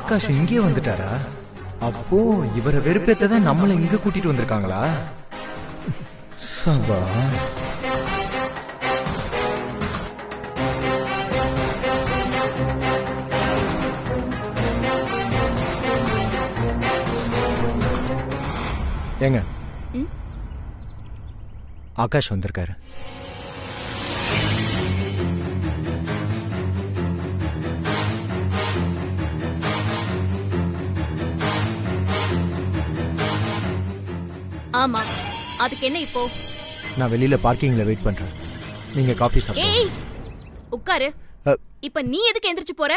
ஆகாஷ் இங்கே வந்துட்டாரா? அப்போ இவரை வெறுப்பேத்ததான் நம்மள இங்க கூட்டிட்டு வந்திருக்காங்களா? சபா. ஏங்க, ஆகாஷ் வந்திருக்காரு. ஆமா, அதுக்கு என்ன இப்போ? நான் வெளியில பார்க்கிங்ல வெயிட் பண்றேன். நீங்க காபி சாப்பிடுங்க. ஏய், உட்காரு. இப்ப நீ எதுக்கு எந்திரிச்சு போற?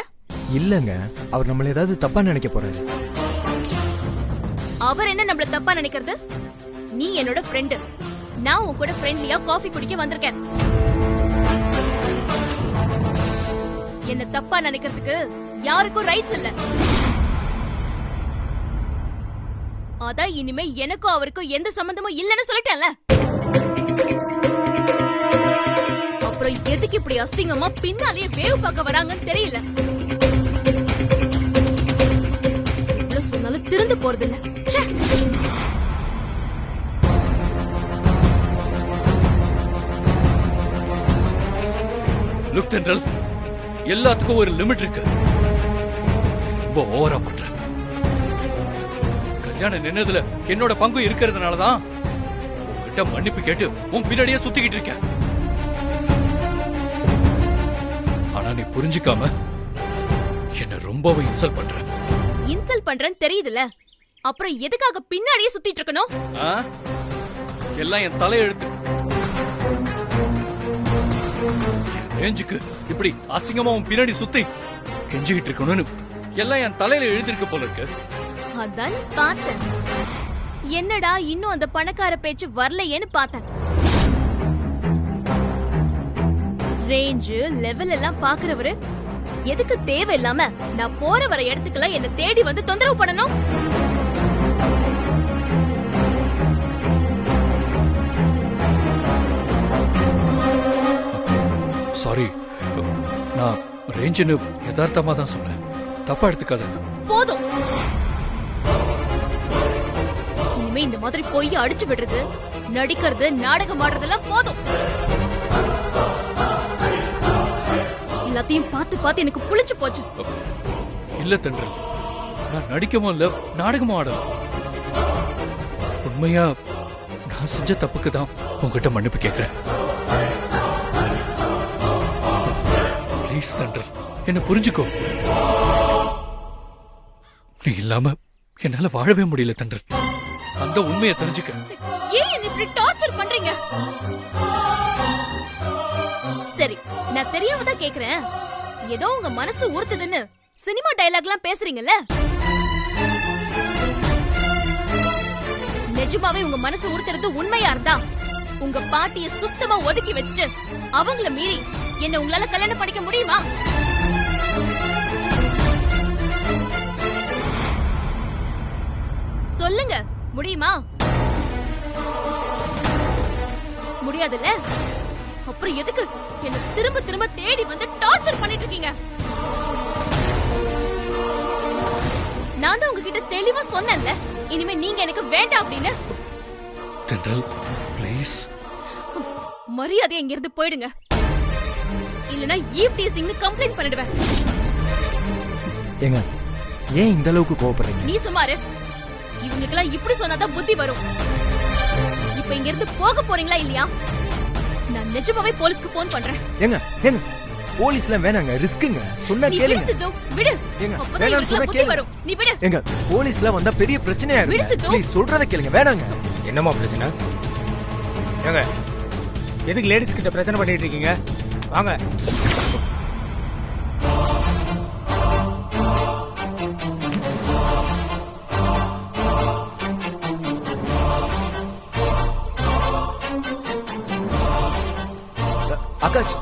இல்லங்க, அவர் நம்மள ஏதாவது தப்பா நினைக்க போறாரு. அவர் என்ன நம்மள தப்பா நினைக்கிறது? நீ என்னோட ஃப்ரெண்ட். நான் உன் கூட ஃப்ரெண்ட்லியா காஃபி குடிக்க வந்திருக்கேன். என்ன தப்பா நினைக்கிறதுக்கு யாருக்கும் ரைட்ஸ் இல்ல. அதான் இனிமே எனக்கும் அவருக்கும் எந்த சம்பந்தமும் இல்லன்னு சொல்லிட்டேன்ல. அப்புறம் எதுக்கு இப்படி அசிங்கமா பின்னாலேயே வேவு பார்க்க வராங்கன்னு தெரியல. இவ்வளவு சொன்னாலும் திருந்து போறது இல்ல. லுக் தென்றல், எல்லாத்துக்கும் ஒரு லிமிட் இருக்கு. ரொம்ப ஓவரா பண்ற. கல்யாணம் நின்னதுல என்னோட பங்கு இருக்கிறதுனாலதான் உன்கிட்ட மன்னிப்பு கேட்டு உன் பின்னாடியே சுத்திக்கிட்டு இருக்கேன். ஆனா நீ புரிஞ்சுக்காம என்ன ரொம்பவே இன்சல்ட் பண்ற. இன்சல்ட் பண்றேன்னு தெரியுதுல, அப்புறம் எதுக்காக பின்னாடியே சுத்திட்டு இருக்கணும்? எல்லாம் என் தலையெழுத்து. ரேஞ்சுக்கு இப்படி அசிங்கமா உன் பின்னாடி சுத்தி கெஞ்சிக்கிட்டு இருக்கணும்னு எல்லாம் என் தலையில எழுதிருக்க போல இருக்கு. அதான் பார்த்தேன். என்னடா இன்னும் அந்த பணக்கார பேச்சு வரலையேன்னு பார்த்தேன். ரேஞ்சு லெவல் எல்லாம் பாக்குறவரு எதுக்கு தேவையில்லாம நான் போற வர இடத்துக்குலாம் என்ன தேடி வந்து தொந்தரவு பண்ணணும்? சாரி, நான் ரேஞ்சுன்னு யதார்த்தமா தான் சொன்னேன். தப்பா எடுத்துக்காத. போதும். இனிமே இந்த மாதிரி பொய்ய அடிச்சு விடுறது, நடிக்கிறது, நாடகம் ஆடுறதெல்லாம் போதும். எல்லாத்தையும் பார்த்து பார்த்து எனக்கு புளிச்சு போச்சு. இல்ல தென்றல், நான் நடிக்கவும் இல்ல, நாடகமும் ஆடல. உண்மையா நான் செஞ்ச தப்புக்கு தான் உங்ககிட்ட மன்னிப்பு கேட்கிறேன். ப்ளீஸ் தென்றல், என்ன புரிஞ்சுக்கோ. நீ இல்லாம என்னால வாழவே முடியல தென்றல். அந்த உண்மையை தெரிஞ்சுக்க. ஏன் என்ன இப்படி டார்ச்சர் பண்றீங்க? சரி, நான் தெரியாம தான் கேக்குறேன். ஏதோ உங்க மனசு உறுத்துதுன்னு சினிமா டயலாக்லாம் பேசுறீங்கல்ல? நிஜமாவே உங்க மனசு உறுத்துறது உண்மையா இருந்தா உங்க பாட்டிய சுத்தமா ஒதுக்கி வச்சுட்டு அவங்கள மீறி என்ன உங்களால கல்யாணம் பண்ணிக்க முடியுமா? சொல்லுங்க, முடியுமா? முடியாதுல்ல? அப்புறம் எதுக்கு என்ன திரும்ப திரும்ப தேடி வந்து டார்ச்சர் பண்ணிட்டு இருக்கீங்க? நான் தான் உங்ககிட்ட தெளிவா சொன்னேன்ல, இனிமே நீங்க எனக்கு வேண்டாம் அப்படின்னு. தென்றல், ப்ளீஸ். மரியாதை இங்க இருந்து போயிடுங்க, இல்லனா ஈவ் டீசிங்னு கம்ப்ளைண்ட் பண்ணிடுவேன். ஏங்க, ஏன் இந்த அளவுக்கு கோவப்படுறீங்க? நீ சுமாரு. இவங்களுக்கெல்லாம் இப்படி சொன்னாதான் புத்தி வரும். இப்ப இங்க இருந்து போக போறீங்களா இல்லையா? நான் நிஜமாவே போலீஸ்க்கு போன் பண்றேன். ஏங்க ஏங்க, போலீஸ்ல வேணாங்க, ரிஸ்க்குங்க. சொன்னா கேளுங்க. சித்து, விடு. ஏங்க, அப்பதான் வேணாம் சொன்னா புத்தி கேளுங்க. வரும். நீ விடு. ஏங்க, போலீஸ்ல வந்தா பெரிய பிரச்சனையா விடு இருக்கு. சித்து. ப்ளீஸ் சொல்றத கேளுங்க. வேணாங்க. என்னமா பிரச்சனை? ஏங்க, எதுக்கு லேடிஸ் கிட்ட பிரச்சனை பண்ணிட்டு இருக்கீங்க? வாங்க. ஆகாஷ்,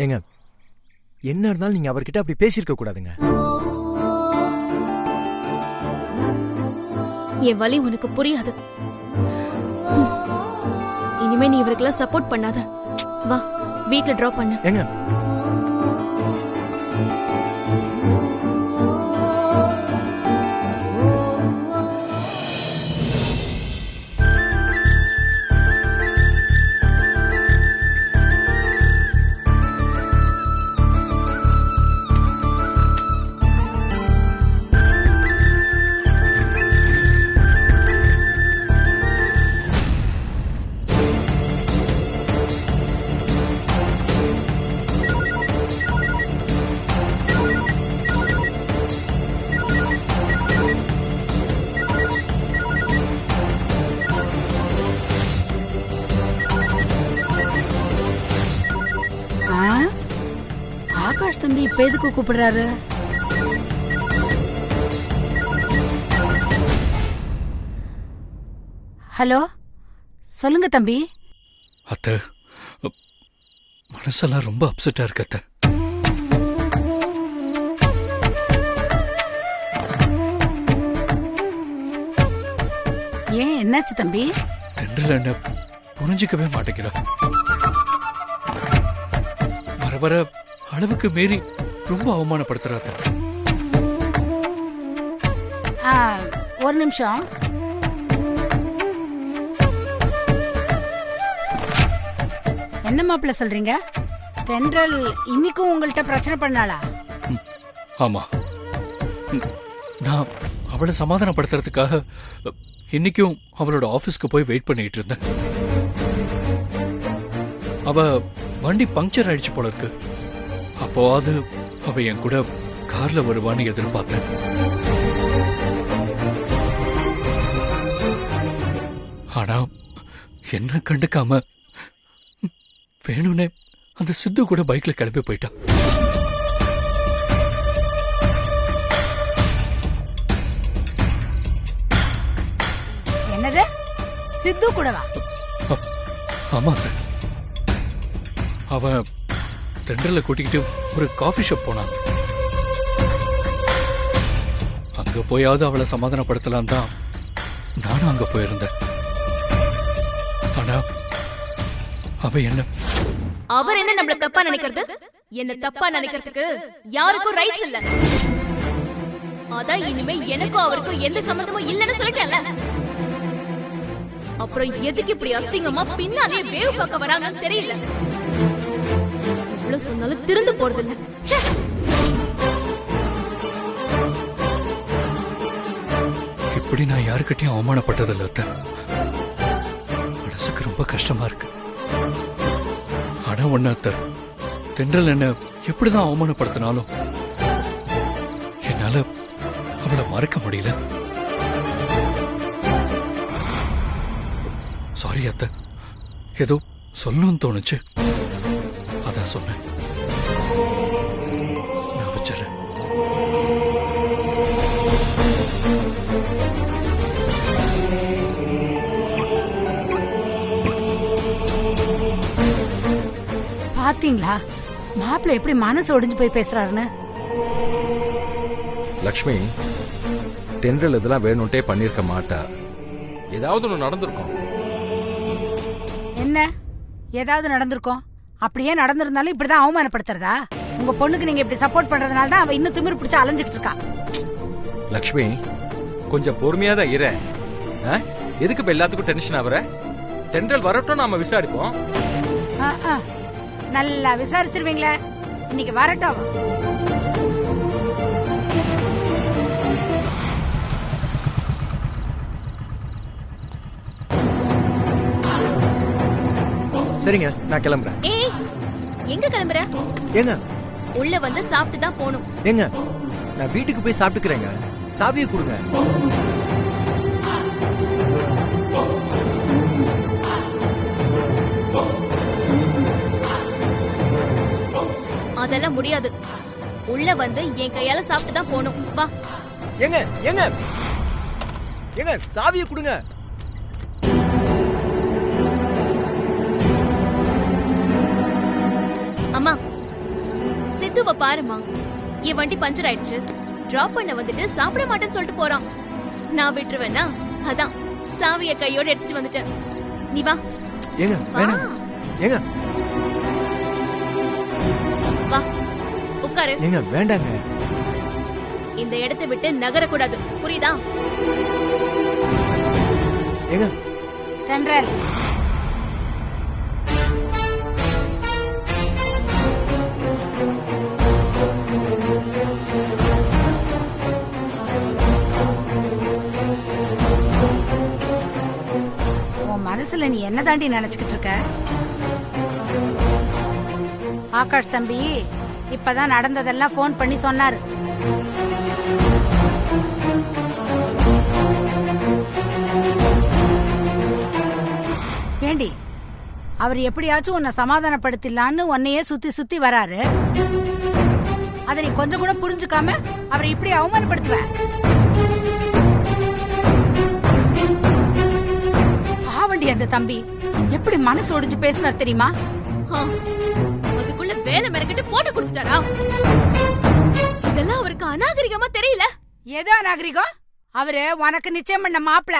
ஏங்க என்ன இருந்தாலும் நீங்க அவர்கிட்ட அப்படி பேசியிருக்க கூடாதுங்க. என் வலி உனக்கு புரியாது. இனிமே நீ இவருக்கெல்லாம் சப்போர்ட் பண்ணாத. வா, வீட்ல டிராப் பண்ணு. ஏங்க ஆகாஷ் தம்பி இப்ப எதுக்கு கூப்பிடுறாரு? ஹலோ, சொல்லுங்க தம்பி. அத்தை, மனசெல்லாம் ரொம்ப அப்செட்டா இருக்கு அத்தை. ஏன், என்னாச்சு தம்பி? தென்றல் என்ன புரிஞ்சுக்கவே மாட்டேங்கிறா. வர வர அளவுக்கு மீறி ரொம்ப அவமானப்படுத்துறா அத்தை. ஒரு நிமிஷம். என்ன மாப்பிள்ள சொல்றீங்க? தென்றல் இன்னைக்கும் உங்கள்கிட்ட பிரச்சனை பண்ணாளா? ஆமா, நான் அவளை சமாதானப்படுத்துறதுக்காக இன்னைக்கும் அவளோட ஆபீஸ்க்கு போய் வெயிட் பண்ணிட்டு இருந்தேன். அவ வண்டி பங்க்சர் ஆயிடுச்சு போல இருக்கு. அப்போவாது அவ என் கூட கார்ல வருவான்னு எதிர்பார்த்தேன். ஆனா என்ன கண்டுக்காம வேணும்னே அந்த சித்து கூட பைக்ல கிளம்பி போயிட்டான். என்னது, சித்து கூடவா? ஆமா அத்தை. அவன் தென்றல கூட்டிக்கிட்டு ஒரு காஃபி ஷாப் போனான். அங்க போயாவது அவளை சமாதானப்படுத்தலாம் தான் நானும் அங்க போயிருந்தேன். ஆனா அவ என்ன அவர் என்ன நம்மள தப்பா நினைக்கிறது? என்ன தப்பா நினைக்கிறதுக்கு யாருக்கும் ரைட்ஸ் இல்ல. அதான் இனிமே எனக்கும் அவருக்கும் எந்த சம்பந்தமும் இல்லைன்னு சொல்லிட்டேன்ல. அப்புறம் எதுக்கு இப்படி அசிங்கமா பின்னாலே வேவ் பார்க்க வராங்கன்னு தெரியல. இவ்வளவு சொன்னாலும் திருந்து போறது இல்ல. இப்படி நான் யாருக்கிட்டையும் அவமானப்பட்டதில்ல அத்தை. மனசுக்கு ரொம்ப கஷ்டமா இருக்கு. ஆனா ஒண்ணு அத்தை, தென்றல் என்ன எப்படிதான் அவமானப்படுத்தினாலும் என்னால அவளை மறக்க முடியல. சாரி அத்தை, ஏதோ சொல்லணும்னு தோணுச்சு, அதான் சொன்னேன். நான் வச்சிடறேன். பாத்தீங்களா மாப்பிள்ள எப்படி மனசு ஒடிஞ்சு போய் பேசுறாருன்னு? லக்ஷ்மி, தென்றல் இதெல்லாம் வேணும்ட்டே பண்ணிருக்க மாட்டா. ஏதாவது ஒண்ணு நடந்திருக்கும். என்ன ஏதாவது நடந்திருக்கும்? அப்படியே நடந்திருந்தாலும் இப்படிதான் அவமானப்படுத்துறதா? உங்க பொண்ணுக்கு நீங்க இப்படி சப்போர்ட் பண்றதுனால தான் அவ இன்னும் திமிரு பிடிச்சு அலைஞ்சிட்டு இருக்கா. லக்ஷ்மி, கொஞ்சம் பொறுமையா தான் இரு. எதுக்கு இப்ப எல்லாத்துக்கும் டென்ஷன் ஆகுற? தென்றல் வரட்டும், நாம விசாரிப்போம். நல்லா விசாரிச்சிருவீங்களே, இன்னைக்கு வரட்டும். சரிங்க, நான் கிளம்புறேன். ஏய், எங்க கிளம்புற? ஏங்க உள்ள வந்து சாப்பிட்டு தான் போணும். ஏங்க நான் வீட்டுக்கு போய் சாப்பிட்டுக்கிறேங்க. சாவியை கொடுங்க. அதெல்லாம் முடியாது. உள்ள வந்து என் கையால சாப்பிட்டு தான் போணும். வா. ஏங்க ஏங்க ஏங்க சாவியை கொடுங்க. அம்மா, சித்துவ பாருமா, என் வண்டி பஞ்சர் ஆயிடுச்சு, டிராப் பண்ண வந்துட்டு சாப்பிட மாட்டேன்னு சொல்லிட்டு போறான். நான் விட்டுருவேனா? அதான் சாவிய கையோட எடுத்துட்டு வந்துட்டேன். நீ வா ஏங்க வேணாம் ஏங்க வா உட்காரு. ஏங்க வேண்டாங்க. இந்த இடத்தை விட்டு நகரக்கூடாது, புரியுதா? ஏங்க தென்றல், உன் மனசுல நீ என்ன தாண்டி நினைச்சுக்கிட்டு இருக்க? ஆகாஷ் தம்பி இப்பதான் நடந்ததெல்லாம் போன் பண்ணி சொன்னாரு. ஏண்டி, அவர் எப்படியாச்சும் உன்னை சமாதானப்படுத்திடலான்னு உன்னையே சுத்தி சுத்தி வராரு. அதை நீ கொஞ்சம் கூட புரிஞ்சுக்காம அவரை இப்படி அவமானப்படுத்துவ? ஆவண்டி அந்த தம்பி எப்படி மனசு ஒடிஞ்சு பேசினார் தெரியுமா? அதுக்குள்ள வேலை மெனக்கிட்டு போட்டு கொடுத்துட்டாரா? இதெல்லாம் அவருக்கு அநாகரிகமா தெரியல. ஏதோ அநாகரிகம்? அவரு உனக்கு நிச்சயம் பண்ண மாப்பிள.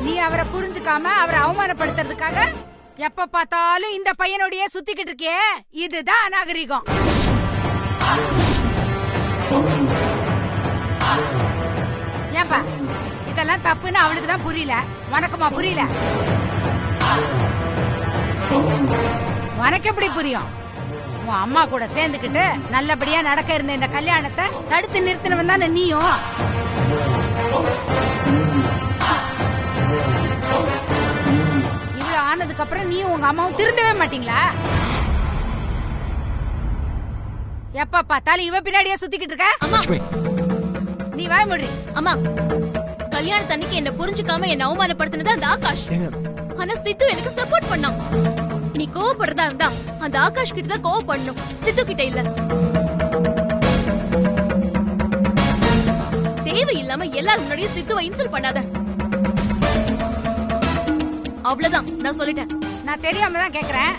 நீ அவரை புரிஞ்சுக்காம அவரை அவமானப்படுத்துறதுக்காக எப்ப பார்த்தாலும் இந்த பையனோடயே சுத்திக்கிட்டு இருக்கியே, இதுதான் அநாகரிகம். ஏன்பா இதெல்லாம் தப்புன்னு அவளுக்கு தான் புரியல, உனக்குமா புரியல? உனக்கு எப்படி புரியும்? உன் அம்மா கூட சேர்ந்துக்கிட்டு நல்லபடியா நடக்க இருந்த இந்த கல்யாணத்தை தடுத்து நிறுத்தினவன் தானே நீயும். இவ்வளவு ஆனதுக்கு அப்புறம் நீயும் உங்க அம்மாவும் திருந்தவே மாட்டீங்களா? எப்ப பார்த்தாலும் இவ பின்னாடியே சுத்திக்கிட்டு இருக்க. லக்ஷ்மி, நீ வாய் மூடி. அம்மா, கல்யாணத்தன்னைக்கு என்ன புரிஞ்சுக்காம என்ன அவமானப்படுத்தினது அந்த ஆகாஷ். ஏங்க ஆனா சித்து எனக்கு சப்போர்ட் பண்ணான். நீ கோவப்படுறதா இருந்தா அந்த ஆகாஷ் கிட்ட தான் கோவப்படணும், சித்து கிட்ட இல்ல. தேவையில்லாம எல்லாரும் முன்னாடியும் சித்துவை இன்சல்ட் பண்ணாத. அவ்வளவுதான், நான் சொல்லிட்டேன். நான் தெரியாம தான் கேக்குறேன்.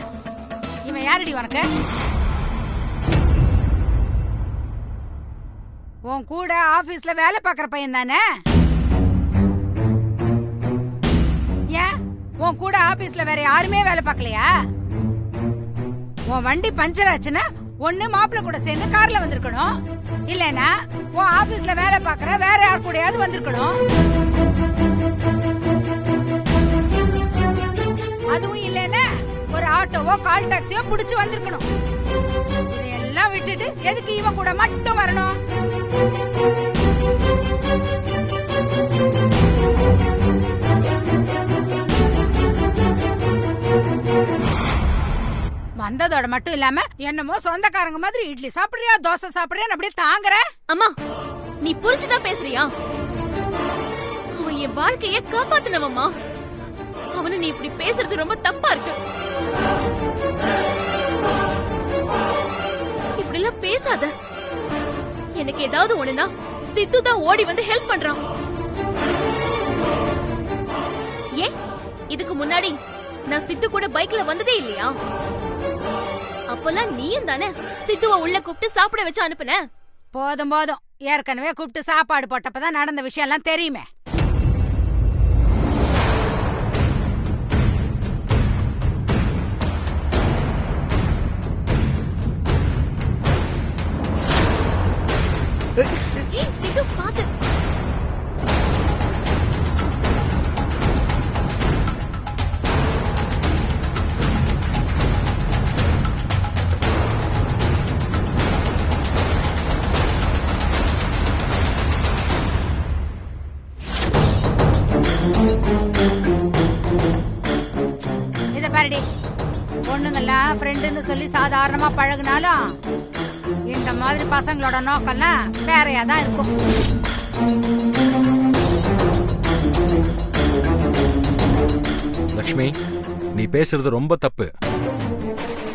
இவன் யாரடி உனக்கு? உன் கூட ஆபீஸ்ல வேலை பாக்குற பையன் தானே? ஏன் உன் கூட ஆபீஸ்ல வேற யாருமே வேலை பார்க்கலையா? உன் வண்டி பஞ்சர் ஆச்சுன்னா ஒண்ணு மாப்பிள்ள கூட சேர்ந்து கார்ல வந்திருக்கணும், இல்லனா உன் ஆபீஸ்ல வேலை பாக்குற வேற யார் கூடயாவது வந்திருக்கணும். அதுவும் இல்லனா ஒரு ஆட்டோவோ கால் டாக்ஸியோ புடிச்சு வந்திருக்கணும். இதெல்லாம் விட்டுட்டு எதுக்கு இவன் கூட மட்டும் வரணும்? வந்ததோட மட்டும் இல்லாம என்னமோ சொந்தக்காரங்க மாதிரி இட்லி சாப்பிடுறியா தோசை சாப்பிடுறியா அப்படியே தாங்குற. அம்மா, நீ புரிஞ்சுதான் பேசுறியா? அவன் என் வாழ்க்கைய காப்பாத்தினவம்மா. அவனை நீ இப்படி பேசுறது ரொம்ப தப்பா இருக்கு. இப்படி எல்லாம் பேசாத. எனக்கு ஏதாவது ஒண்ணுனா சித்து தான் ஓடி வந்து ஹெல்ப் பண்றான். ஏன் இதுக்கு முன்னாடி நான் சித்து கூட பைக்ல வந்ததே இல்லையா? அப்பெல்லாம் நீயும் தானே சித்துவ உள்ள கூப்பிட்டு சாப்பிட வச்சு அனுப்புன. போதும் போதும், ஏற்கனவே கூப்பிட்டு சாப்பாடு போட்டப்பதான் நடந்த விஷயம் எல்லாம் தெரியுமே. சித்து பாத்து. இத பாருடி, பொண்ணுங்கெல்லாம் ஃப்ரெண்டுன்னு சொல்லி சாதாரணமா பழகுனாலும் இந்த மாதிரி பசங்களோட நோக்கம்லாம் வேறையா தான் இருக்கும். லக்ஷ்மி, நீ பேசுறது ரொம்ப தப்பு.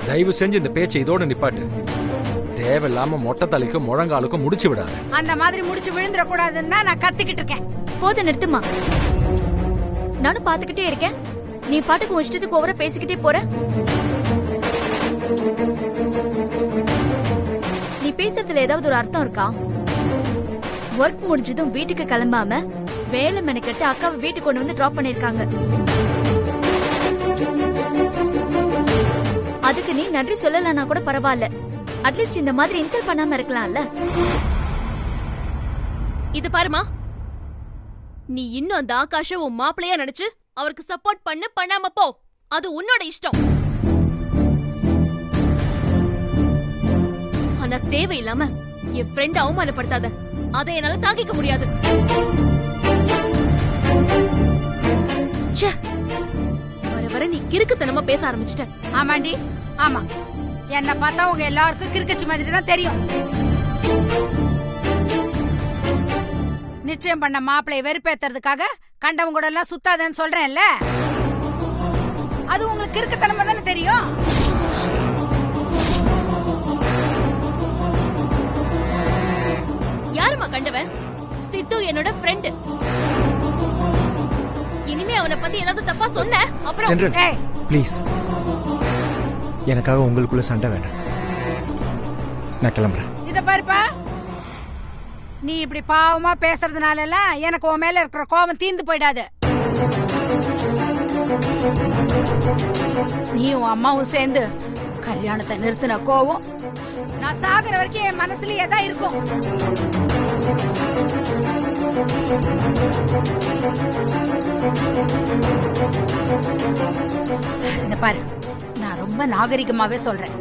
தயவு செஞ்சு இந்த பேச்சை இதோட நிப்பாட்டு. தேவையில்லாம மொட்டை தலைக்கும் முழங்காலுக்கும் முடிச்சு விடாது. அந்த மாதிரி முடிச்சு விழுந்துட கூடாதுன்னு தான் நான் கத்திக்கிட்டு இருக்கேன். போது நிறுத்துமா. நானும் பாத்துக்கிட்டே இருக்கேன். நீ பாட்டுக்கு உன் இஷ்டத்துக்கு ஓவரா பேசிக்கிட்டே போற. நீ பேசுறதுல ஏதாவது ஒரு அர்த்தம் இருக்கா? ஒர்க் முடிஞ்சதும் வீட்டுக்கு கிளம்பாம வேலை மெனக்கட்டு அக்காவை வீட்டுக்கு கொண்டு வந்து டிராப் பண்ணிருக்காங்க. அதுக்கு நீ நன்றி சொல்லலனா கூட பரவாயில்ல, அட்லீஸ்ட் இந்த மாதிரி இன்சல்ட் பண்ணாம இருக்கலாம்ல. இது பாருமா, நீ இன்னும் அந்த ஆகாஷ உன் மாப்பிளையா நினைச்சு அவருக்கு சப்போர்ட் பண்ணாம போ. அது உன்னோட இஷ்டம். ஆனா தேவையில்லாம என் ஃப்ரெண்ட் அவமானப்படுத்தாத. அதை என்னால தாங்கிக்க முடியாது. வர வர நீ கிறுக்குத்தனமா பேச ஆரம்பிச்சிட்ட. ஆமாண்டி, ஆமா. என்ன பார்த்தா உங்க எல்லாருக்கும் கிறுக்கச்சி மாதிரி தான் தெரியும். நிச்சயம் பண்ண மாப்பிளைய வெறுப்பேத்துறதுக்காக கண்டவங்க கூட எல்லாம் சுத்தாதேன்னு சொல்றேன்ல, அது உங்களுக்கு கிறுக்குத்தனமா தானே தெரியும். யாருமா கண்டவன்? சித்து என்னோட ஃப்ரெண்ட். இனிமே அவனை பத்தி ஏதாவது தப்பா சொன்ன அப்புறம் ஏய், ப்ளீஸ், எனக்காக உங்களுக்குள்ள சண்டை வேண்டாம். நான் கிளம்புறேன். இத பாருப்பா, நீ இப்படி பாவமா பேசுறதுனால எல்லாம் எனக்கு உன் மேல இருக்கிற கோபம் தீர்ந்து போயிடாது. நீ உன் அம்மாவும் சேர்ந்து கல்யாணத்தை நிறுத்தின கோவம் நான் சாகுற வரைக்கும் என் மனசுலயே தான் இருக்கும். இந்த பாரு, நான் ரொம்ப நாகரிகமாவே சொல்றேன்.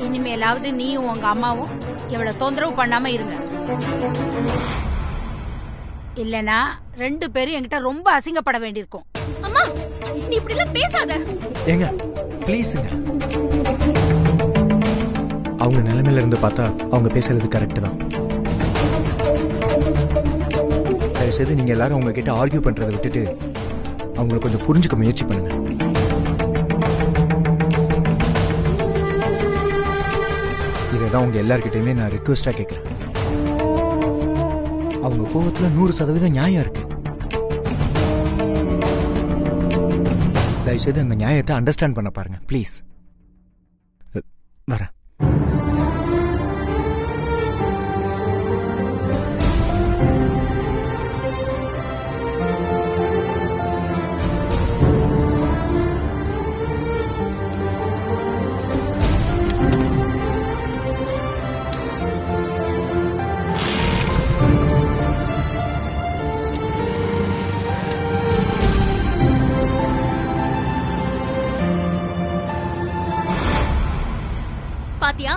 இனிமேலாவது நீயும் உங்க அம்மாவும் இவ்வளவு தொந்தரவு பண்ணாம இருங்க. இல்லனா 2 பேரும் என்கிட்ட ரொம்ப அசிங்கப்பட வேண்டியிருக்கும். அம்மா, நீ இப்படி எல்லாம் பேசாத. ஏங்க ப்ளீஸுங்க. அவங்க நிலைமையில இருந்து பார்த்தா அவங்க பேசுறது கரெக்ட் தான். தயவுசெய்து நீங்க எல்லாரும் அவங்க கிட்ட ஆர்கியூ பண்றதை விட்டுட்டு அவங்களை கொஞ்சம் புரிஞ்சுக்க முயற்சி பண்ணுங்க. இதைதான் உங்க எல்லார்கிட்டயுமே நான் ரிக்வெஸ்டா கேட்கிறேன். அவங்க கோபத்துல 100% நியாயம் இருக்கு. தயவுசெய்து அந்த நியாயத்தை அண்டர்ஸ்டாண்ட் பண்ண பாருங்க ப்ளீஸ். வரேன். பாத்தியா,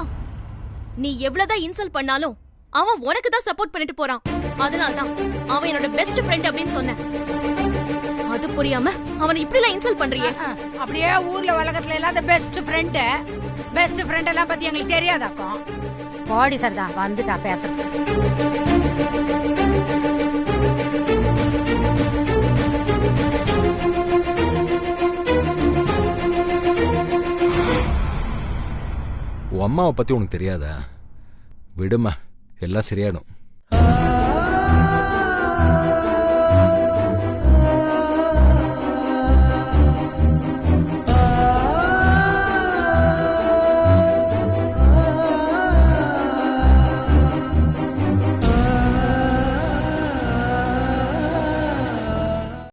நீ எவ்வளவுதான் இன்சல்ட் பண்ணாலும் அவன் உனக்கு தான் சப்போர்ட் பண்ணிட்டு போறான். அதனாலதான் அவன் என்னோட பெஸ்ட் ஃப்ரெண்ட் அப்படின்னு சொன்னேன். அது புரியாம அவனை இப்படி எல்லாம் இன்சல்ட் பண்றியே. அப்படியே ஊர்ல உலகத்துல இல்லாத பெஸ்ட் ஃப்ரெண்ட் எல்லாம் பத்தி எங்களுக்கு தெரியாதாக்கும். பாடி சார் தான் வந்துட்டா பேசுறதுக்கு. உன் அம்மாவை பத்தி உனக்கு தெரியாதா? விடுமா, எல்லாம் சரியாயிடும்.